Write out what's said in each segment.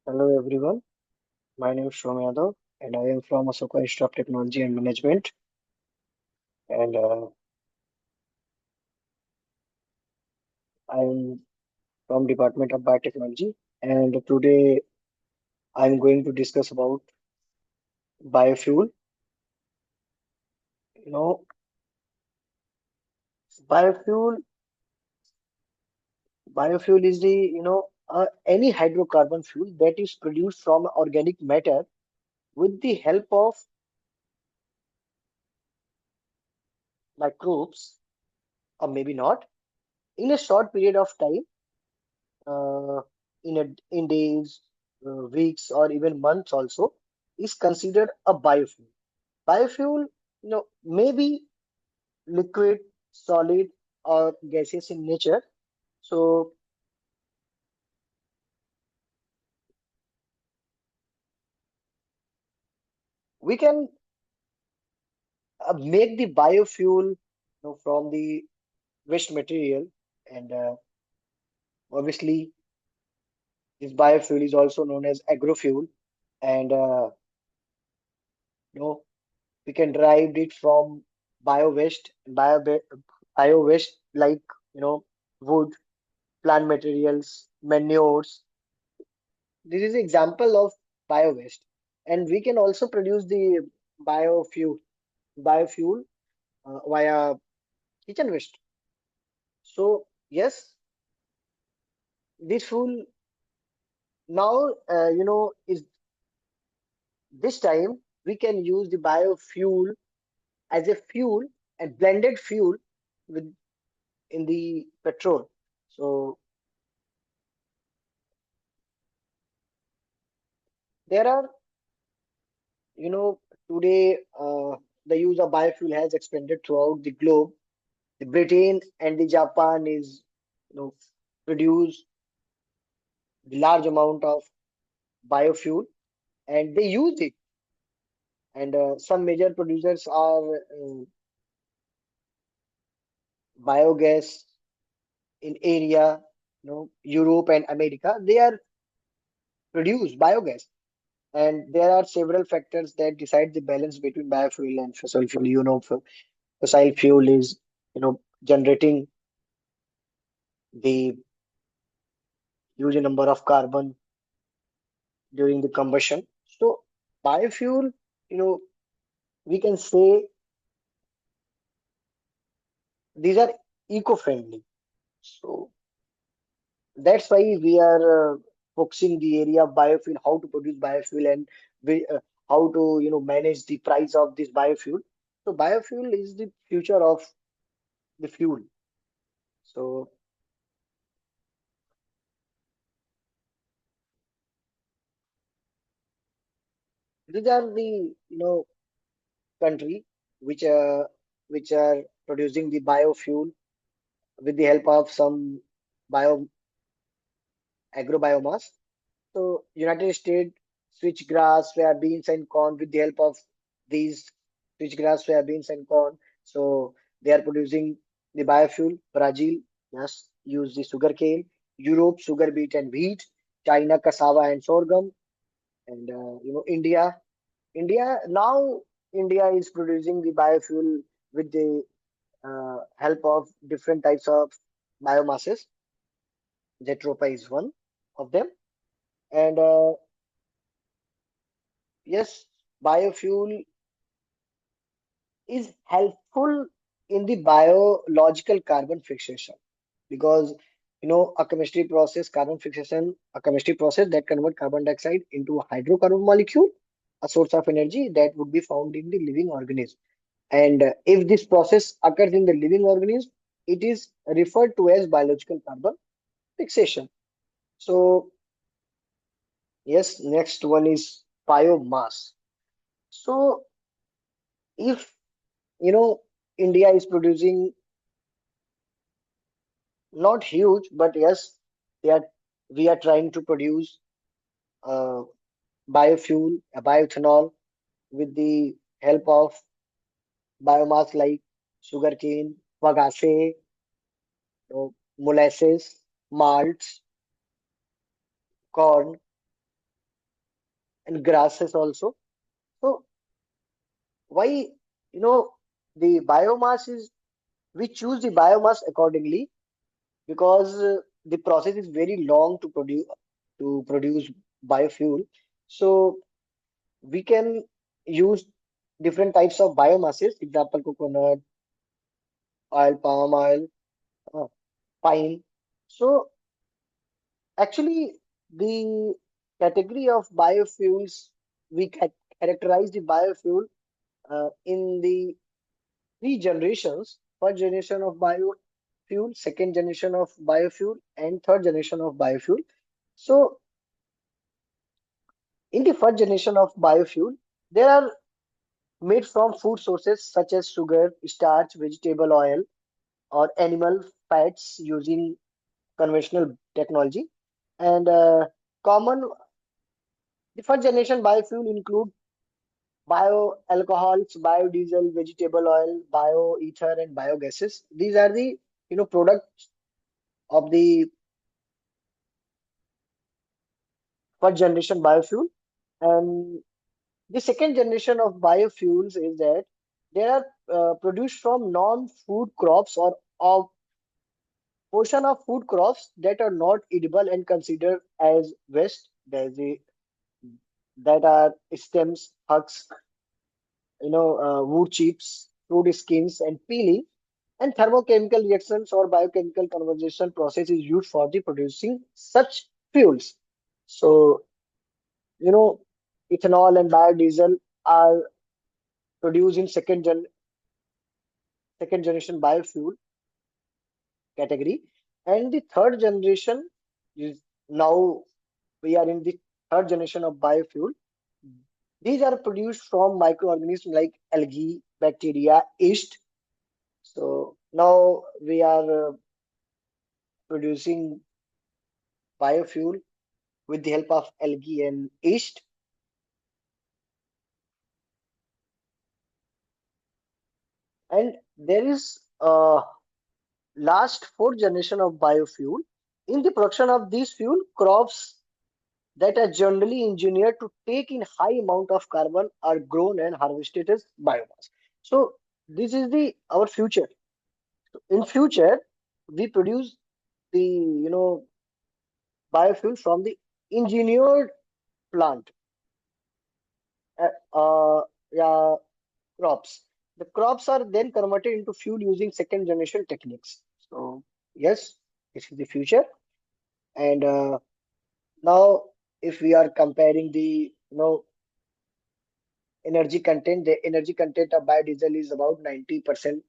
Hello everyone, my name is Shubham and I am from Ashoka Institute of Technology and Management and I am from Department of Biotechnology and today I am going to discuss about biofuel. You know, biofuel biofuel is any hydrocarbon fuel that is produced from organic matter with the help of microbes or maybe not in a short period of time uh, in days, weeks, or even months also is considered a biofuel. Biofuel, may be liquid, solid, or gaseous in nature. So we can make the biofuel, from the waste material, and obviously this biofuel is also known as agrofuel, and you know we can derive it from bio waste, bio waste like wood, plant materials, manures. This is example of bio waste, and we can also produce the biofuel biofuel via kitchen waste. So yes, this fuel now is this time we can use the biofuel as a fuel and blended fuel with in the petrol. So there are you know today the use of biofuel has expanded throughout the globe. The Britain and the Japan is produce the large amount of biofuel and they use it. And some major producers are biogas in area, Europe and America. They are produce biogas, and there are several factors that decide the balance between biofuel and fossil fuel. Fossil fuel is generating the huge number of carbon during the combustion. So biofuel, you know, we can say these are eco-friendly. So that's why we are focusing the area of biofuel, how to produce biofuel, and how to manage the price of this biofuel. So biofuel is the future of the fuel. So these are the country which are producing the biofuel with the help of some bio agrobiomass. So United States switchgrass, soybeans, and corn with the help of these switchgrass, soybeans, and corn. So they are producing the biofuel. Brazil, yes, use the sugarcane. Europe, sugar beet and wheat. China, cassava and sorghum. And India now India is producing the biofuel with the help of different types of biomasses. Jatropha is one of them. And yes, biofuel is helpful in the biological carbon fixation because a chemistry process that convert carbon dioxide into a hydrocarbon molecule, a source of energy that would be found in the living organism. And if this process occurs in the living organism, it is referred to as biological carbon fixation. So yes, next one is biomass. So if India is producing not huge, but yes, they are we are trying to produce uh, biofuel, bioethanol with the help of biomass like sugarcane, bagasse, molasses, malts, corn. and grasses also. So why, the biomass is, we choose the biomass accordingly because the process is very long to produce biofuel. So we can use different types of biomasses, example coconut oil, palm oil, uh, pine. So actually, the category of biofuels, we characterize the biofuel in the three generations. First generation of biofuel, second generation of biofuel, and third generation of biofuel. So in the first generation of biofuel, they are made from food sources such as sugar, starch, vegetable oil, or animal fats using conventional technology. And common the first generation biofuel include bioalcohols, biodiesel, vegetable oil, bioether, and biogases. These are the products of the first generation biofuel. And the second generation of biofuels is that they are produced from non-food crops or of portion of food crops that are not edible and considered as waste. That are stems, husk, wood chips, fruit skins, and peeling. And thermochemical reactions or biochemical conversion process is used for the producing such fuels. So, you know, ethanol and biodiesel are produced in second generation biofuel category. And the third generation is now we are in the third generation of biofuel. These are produced from microorganisms like algae, bacteria, yeast. So now we are producing biofuel with the help of algae and yeast. And there is a last fourth generation of biofuel. In the production of these fuel, crops that are generally engineered to take in high amount of carbon are grown and harvested as biomass. So this is the our future. In future, we produce the biofuel from the engineered plant, uh, yeah, crops. The crops are then converted into fuel using second generation techniques. So yes, this is the future. And now, if we are comparing the the energy content of biodiesel is about 90%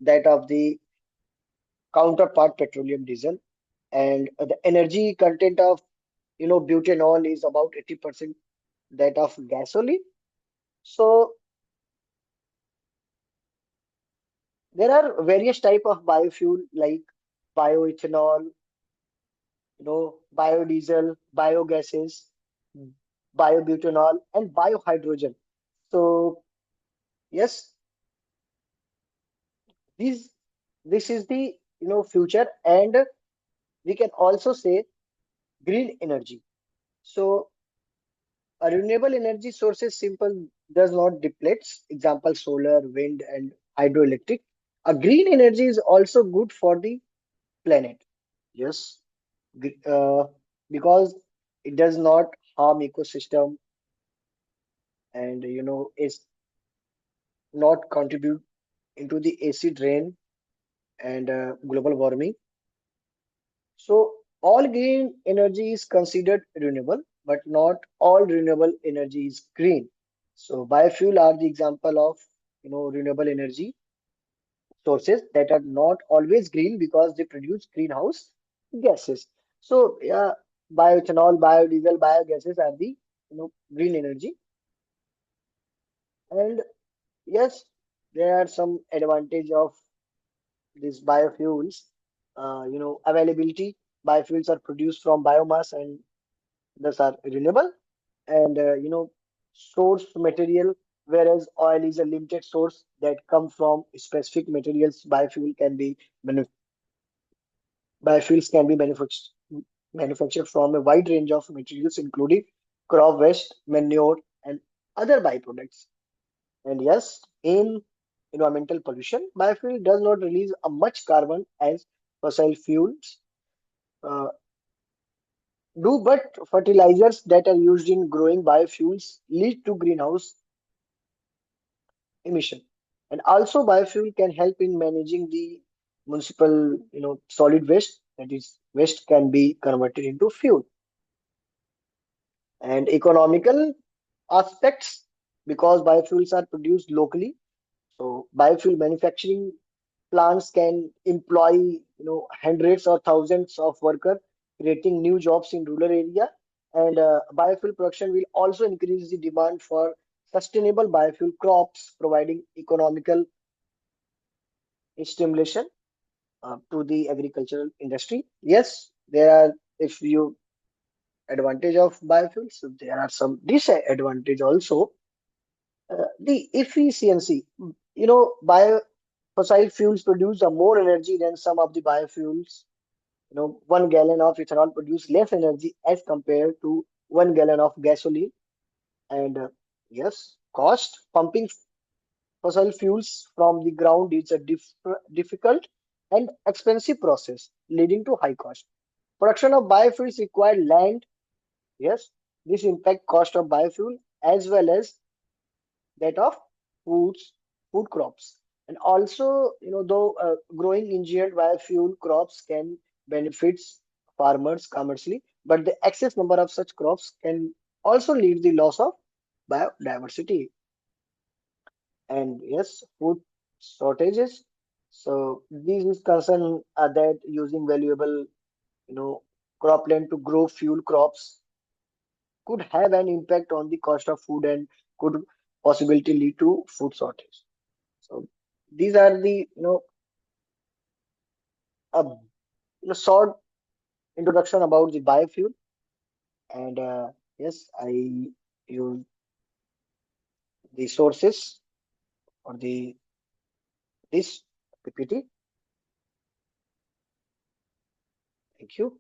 that of the counterpart petroleum diesel, and the energy content of butanol is about 80% that of gasoline. So there are various type of biofuel like bioethanol, biodiesel, biogases, biobutanol, and biohydrogen. So yes, these this is the future, and we can also say green energy. So a renewable energy source is simple, does not depletes. Example: solar, wind, and hydroelectric. A green energy is also good for the planet. Yes, because it does not harm ecosystem, and is not contribute into the acid rain and global warming. So all green energy is considered renewable, but not all renewable energy is green. So biofuel are the example of renewable energy sources that are not always green because they produce greenhouse gases. So yeah, bioethanol, biodiesel, biogases are the green energy. And yes, there are some advantage of these biofuels. Availability. Biofuels are produced from biomass and thus are renewable. And source material, whereas oil is a limited source that come from specific materials. Biofuels can be manufactured from a wide range of materials, including crop waste, manure, and other byproducts. And yes, in environmental pollution, biofuel does not release a much carbon as fossil fuels uh, do, but fertilizers that are used in growing biofuels lead to greenhouse emission. And also, biofuel can help in managing the municipal, solid waste. That is, waste can be converted into fuel. And economical aspects, because biofuels are produced locally. So biofuel manufacturing plants can employ, hundreds or thousands of workers, creating new jobs in rural area. And biofuel production will also increase the demand for sustainable biofuel crops, providing economical stimulation to the agricultural industry. Yes, there are, if you advantage of biofuels, so there are some disadvantage also. The efficiency, fossil fuels produce more energy than some of the biofuels. 1 gallon of ethanol produce less energy as compared to 1 gallon of gasoline. And yes, cost pumping fossil fuels from the ground is a difficult and expensive process, leading to high cost. Production of biofuels require land. Yes, this impact cost of biofuel as well as that of foods, food crops. And also, though growing engineered biofuel crops can benefits farmers commercially, but the excess number of such crops can also lead the loss of biodiversity. And yes, food shortages. So these is concern that using valuable, you know, cropland to grow fuel crops could have an impact on the cost of food and could possibility lead to food shortage. So these are the a short introduction about the biofuel. And yes, I use the sources or the this PPT. Thank you.